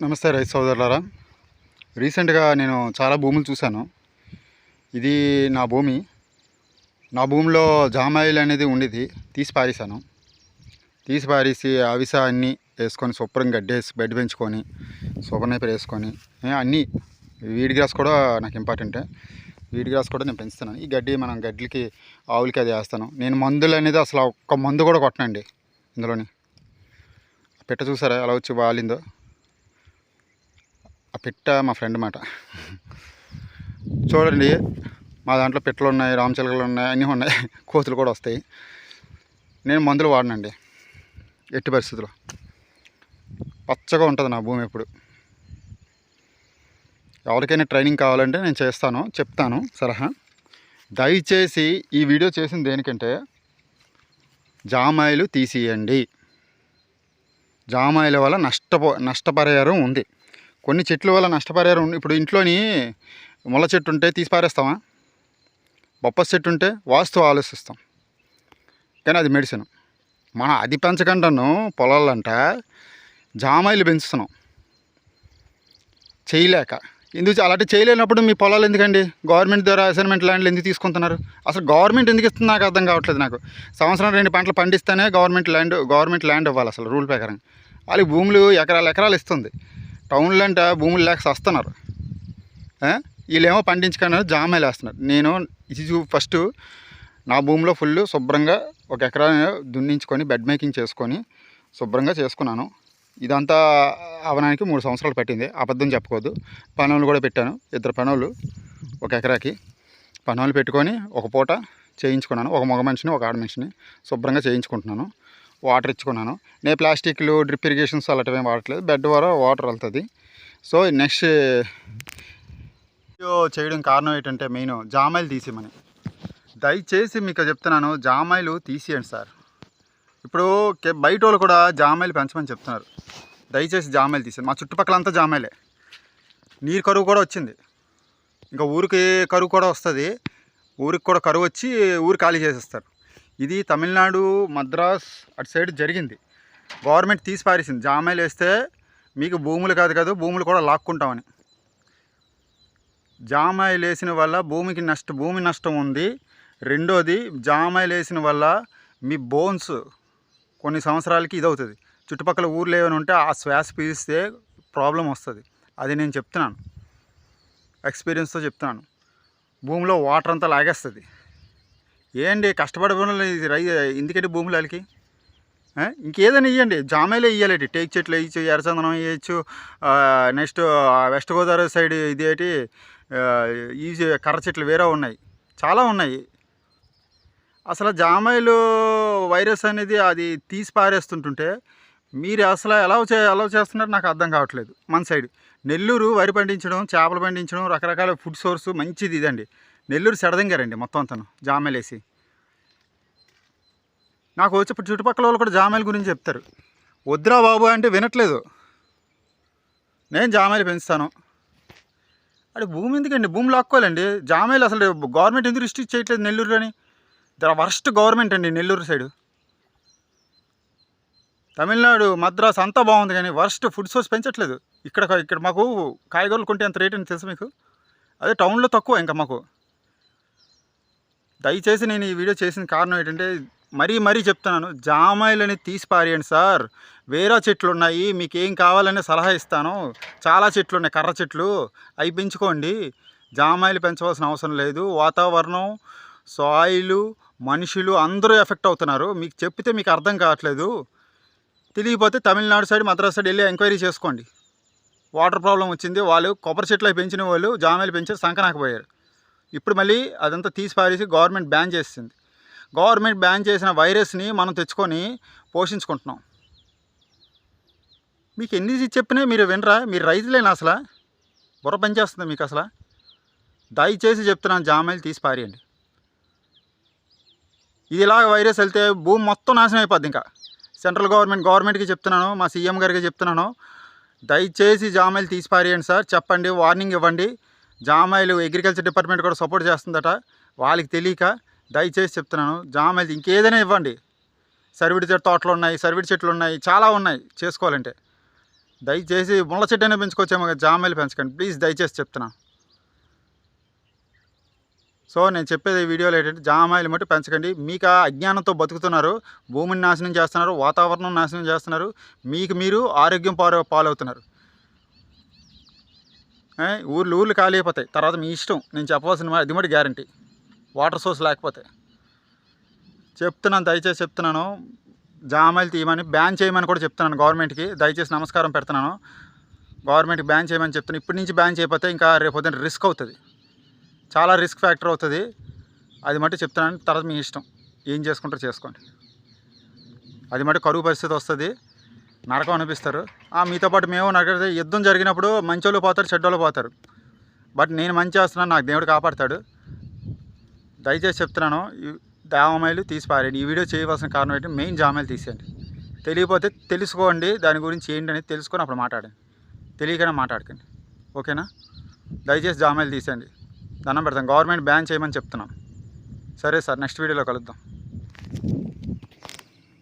నమస్తే రైతు సోదరులారా. రీసెంట్గా నేను చాలా భూములు చూశాను. ఇది నా భూమి. నా భూమిలో జామాయిల్ అనేది ఉండేది, తీసి పారేశాను. తీసి పారేసి అవిస అన్నీ వేసుకొని శుభ్రంగా గడ్డేసి బెడ్ పెంచుకొని సూపర్ నైపర్ వేసుకొని అన్నీ వీడి గ్రాస్ కూడా నాకు ఇంపార్టెంటే. వీడి గ్రాస్ కూడా నేను పెంచుతున్నాను. ఈ గడ్డి మనం గడ్డికి ఆవులకి అది వేస్తాను. నేను మందులు అనేది అసలు ఒక్క మందు కూడా కొట్టనండి ఇందులోని. పెట్ట చూసారా ఎలా వచ్చి వాలిందో. ఆ పిట్ట మా ఫ్రెండ్ మాట. చూడండి, మా దాంట్లో పిట్టలు ఉన్నాయి, రామచిలకలు ఉన్నాయి, అన్నీ ఉన్నాయి, కోతులు కూడా వస్తాయి. నేను మందులు వాడనండి ఎట్టి పరిస్థితుల్లో. పచ్చగా ఉంటుంది నా భూమి ఎప్పుడు. ఎవరికైనా ట్రైనింగ్ కావాలంటే నేను చెప్తాను సలహా. దయచేసి ఈ వీడియో చేసింది దేనికంటే జామాయిలు తీసేయండి. జామాయిల వల్ల నష్టపరిహారం ఉంది. కొన్ని చెట్ల వల్ల నష్టపరిహారం ఉంది. ఇప్పుడు ఇంట్లోని ముళ్ళ చెట్టు ఉంటే తీసి పారేస్తామా? బొప్పస్ చెట్టు ఉంటే వాస్తు ఆలోచిస్తాం, కానీ అది మెడిసిన్. మనం అది పెంచకుండాను పొలాలంట జామాయిలు పెంచుతున్నాం చేయలేక. ఎందుకు అలాంటి చేయలేనప్పుడు మీ పొలాలు ఎందుకండి? గవర్నమెంట్ ద్వారా అసైన్మెంట్ ల్యాండ్లు ఎందుకు తీసుకుంటున్నారు? అసలు గవర్నమెంట్ ఎందుకు ఇస్తుంది నాకు అర్థం కావట్లేదు. నాకు సంవత్సరం 2 పంటలు పండిస్తేనే గవర్నమెంట్ ల్యాండ్ ఇవ్వాలి అసలు రూల్ ప్రకారం. వాళ్ళకి భూములు ఎకరాలు ఇస్తుంది. టౌన్లో అంటే భూములు లేక వస్తున్నారు. వీళ్ళేమో పండించుకొని జామాయిలు వేస్తున్నారు. నేను ఇది ఫస్ట్ నా భూమిలో ఫుల్ శుభ్రంగా 1 ఎకరా దున్నించుకొని బెడ్ మేకింగ్ చేసుకొని శుభ్రంగా చేసుకున్నాను. ఇదంతా అవడానికి 3 సంవత్సరాలు పట్టింది. అబద్ధం చెప్పుకోవద్దు. పనులు కూడా పెట్టాను, 2 పనులు 1 ఎకరాకి. పనులు పెట్టుకొని ఒక పూట చేయించుకున్నాను. ఒక మగ మనిషిని, ఒక ఆడ మనిషిని శుభ్రంగా చేయించుకుంటున్నాను. వాటర్ ఇచ్చుకున్నాను. నేను ప్లాస్టిక్లు డ్రిప్ ఇరిగేషన్స్ అలాంటివి ఏం వాడట్లేదు. బెడ్ ద్వారా వాటర్ వెళ్తుంది. సో నెక్స్ట్ వీడియో చేయడం కారణం ఏంటంటే మెయిన్ జామాయిలు తీసేయమని. దయచేసి మీకు చెప్తున్నాను, జామాయిలు తీసేయండి సార్. ఇప్పుడు బయట వాళ్ళు కూడా జామాయిలు పెంచమని చెప్తున్నారు. దయచేసి జామాయిలు తీసేయండి. మా చుట్టుపక్కలంతా జామాయిలే. నీరు కరువు కూడా వచ్చింది. ఇంకా ఊరికి కరువు కూడా వస్తుంది. ఊరికి కూడా కరువు వచ్చి ఊరు ఖాళీ చేసేస్తారు. ఇది తమిళనాడు, మద్రాస్ అటు సైడ్ జరిగింది. గవర్నమెంట్ తీసి పారేసింది. జామాయిలు వేస్తే మీకు భూములు కాదు భూములు కూడా లాక్కుంటామని. జామాయిలు వేసిన వల్ల భూమి నష్టం ఉంది. రెండోది, జామాయిలు వేసిన వల్ల మీ బోన్స్ కొన్ని సంవత్సరాలకి ఇదవుతుంది. చుట్టుపక్కల ఊర్లు ఏమైనా ఉంటే ఆ శ్వాస పీలిస్తే ప్రాబ్లం వస్తుంది. అది నేను చెప్తున్నాను, ఎక్స్పీరియన్స్తో చెప్తున్నాను. భూమిలో వాటర్ అంతా లాగేస్తుంది. ఏంటి కష్టపడే పనులు ఎందుకంటే భూములు వాళ్ళకి ఇంకేదైనా ఇవ్వండి. జామాయిలే ఇవ్వాలి. టేక్ చెట్లు వేయచ్చు, ఎర్రచందనం వేయచ్చు. నెక్స్ట్ వెస్ట్ గోదావరి సైడ్ ఇదేంటి ఈ కర్ర చెట్లు వేరే ఉన్నాయి, చాలా ఉన్నాయి. అసలు జామాయిలు వైరస్ అనేది అది తీసి పారేస్తుంటుంటే మీరు అసలు ఎలా చేస్తున్నారు నాకు అర్థం కావట్లేదు. మన సైడ్ నెల్లూరు వరి పండించడం, చేపలు పండించడం, రకరకాల ఫుడ్ సోర్స్ మంచిది ఇదండి. నెల్లూరు సెడదంగారండి మొత్తం అంతను జామాయిలు వేసి. నాకు వచ్చి చుట్టుపక్కల వాళ్ళు కూడా జామాయిల గురించి చెప్తారు. వద్దురా బాబు అంటే వినట్లేదు. నేను జామాయిలు పెంచుతాను. అది భూమి ఎందుకండి? భూమి లాక్కోవాలండి. జామాయిలు అసలు గవర్నమెంట్ ఎందుకు రిస్ట్రిక్ట్ చేయట్లేదు నెల్లూరు అని? వర్స్ట్ గవర్నమెంట్ అండి నెల్లూరు సైడు. తమిళనాడు, మద్రాస్ అంతా బాగుంది, కానీ వర్స్ట్ ఫుడ్ సోర్స్ పెంచట్లేదు. ఇక్కడ మాకు కాయగూరలు కొంటే ఎంత రేట్ అని తెలుసు మీకు? అదే టౌన్లో తక్కువ. ఇంకా మాకు దయచేసి నేను ఈ వీడియో చేసిన కారణం ఏంటంటే మరీ చెప్తున్నాను, జామాయిలని తీసి పారేయండి సార్. వేరే చెట్లు ఉన్నాయి, మీకు ఏం కావాలనే సలహా ఇస్తాను. చాలా చెట్లు ఉన్నాయి, కర్ర చెట్లు, అవి పెంచుకోండి. జామాయిలు పెంచవలసిన అవసరం లేదు. వాతావరణం, సాయిలు, మనుషులు అందరూ ఎఫెక్ట్ అవుతున్నారు. మీకు చెప్తే మీకు అర్థం కావట్లేదు. తెలియకపోతే తమిళనాడు సైడ్, మద్రాస్ సైడ్ వెళ్ళి ఎంక్వైరీ చేసుకోండి. వాటర్ ప్రాబ్లం వచ్చింది, వాళ్ళు కొబ్బరి చెట్లు అవి పెంచిన వాళ్ళు జామాయిలు పెంచారు, సంకనాకపోయారు. ఇప్పుడు మళ్ళీ అదంతా తీసి పారేసి గవర్నమెంట్ బ్యాన్ చేసింది. గవర్నమెంట్ బ్యాన్ చేసిన వైరస్ని మనం తెచ్చుకొని పోషించుకుంటున్నాం. మీకు ఎన్ని చెప్పినా మీరు వినరా? మీరు రైతులేనా? అసలు బుర్ర పనిచేస్తుంది మీకు అసలు? దయచేసి చెప్తున్నాను, జామాయిలు తీసి పారేయండి. ఇది ఇలాగ వైరస్ వెళ్తే భూమి మొత్తం నాశనం అయిపోద్ది. ఇంకా సెంట్రల్ గవర్నమెంట్కి చెప్తున్నాను, మా సీఎం గారికి చెప్తున్నాను, దయచేసి జామాయిలు తీసి పారేయండి సార్. చెప్పండి, వార్నింగ్ ఇవ్వండి. జామాయిలు అగ్రికల్చర్ డిపార్ట్మెంట్ కూడా సపోర్ట్ చేస్తుందట, వాళ్ళకి తెలియక దయచేసి చెప్తున్నాను, జామాయిలు ఇంకేదైనా ఇవ్వండి. సర్విడి తోటలు ఉన్నాయి, సర్విడి చెట్లు ఉన్నాయి, చాలా ఉన్నాయి చేసుకోవాలంటే. దయచేసి ముళ్ళ చెట్టు అయినా పెంచుకోవచ్చేమో, జామాయిలు పెంచకండి ప్లీజ్, దయచేసి చెప్తున్నా. సో నేను చెప్పేది ఈ వీడియోలో ఏంటంటే జామాయిలు మట్టి పెంచకండి. మీకు ఆ అజ్ఞానంతో బతుకుతున్నారు, భూమిని నాశనం చేస్తున్నారు, వాతావరణం నాశనం చేస్తున్నారు, మీకు మీరు ఆరోగ్యం పాలవుతున్నారు. ఊర్లు ఖాళీ అయిపోతాయి, తర్వాత మీ ఇష్టం. నేను చెప్పవలసిన అది మట్టి గ్యారంటీ. వాటర్ సోర్స్ లేకపోతే చెప్తున్నాను, దయచేసి చెప్తున్నాను, జామాయిలు తీయమని బ్యాన్ చేయమని కూడా చెప్తున్నాను గవర్నమెంట్కి. దయచేసి నమస్కారం పెడుతున్నాను, గవర్నమెంట్కి బ్యాన్ చేయమని చెప్తున్నాను. ఇప్పటి నుంచి బ్యాన్ చేయకపోతే ఇంకా రేపు పొద్దున్న రిస్క్ అవుతుంది, చాలా రిస్క్ ఫ్యాక్టర్ అవుతుంది. అది మట్టి చెప్తున్నాను, తర్వాత మీ ఇష్టం, ఏం చేసుకుంటారో చేసుకోండి. అది మట్టి కరువు పరిస్థితి వస్తుంది, నరకం అనిపిస్తారు. మీతో పాటు మేము నరకతే. యుద్ధం జరిగినప్పుడు మంచోళ్ళు పోతారు, చెడ్డోళ్ళు పోతారు. బట్ నేను మంచి చేస్తున్నాను, నాకు దేవుడు కాపాడతాడు. దయచేసి చెప్తున్నాను, జామాయిలు తీసి పారేయండి. ఈ వీడియో చేయవలసిన కారణం ఏంటి, మెయిన్ జామాయిలు తీసేయండి. తెలియకపోతే తెలుసుకోండి, దాని గురించి ఏంటనేది తెలుసుకొని అప్పుడు మాట్లాడండి, తెలియకనే మాట్లాడకండి, ఓకేనా? దయచేసి జామాయిలు తీసేయండి, దండం పెడతాం. గవర్నమెంట్ బ్యాన్ చేయమని చెప్తున్నాం. సరే సార్, నెక్స్ట్ వీడియోలో కలుద్దాం.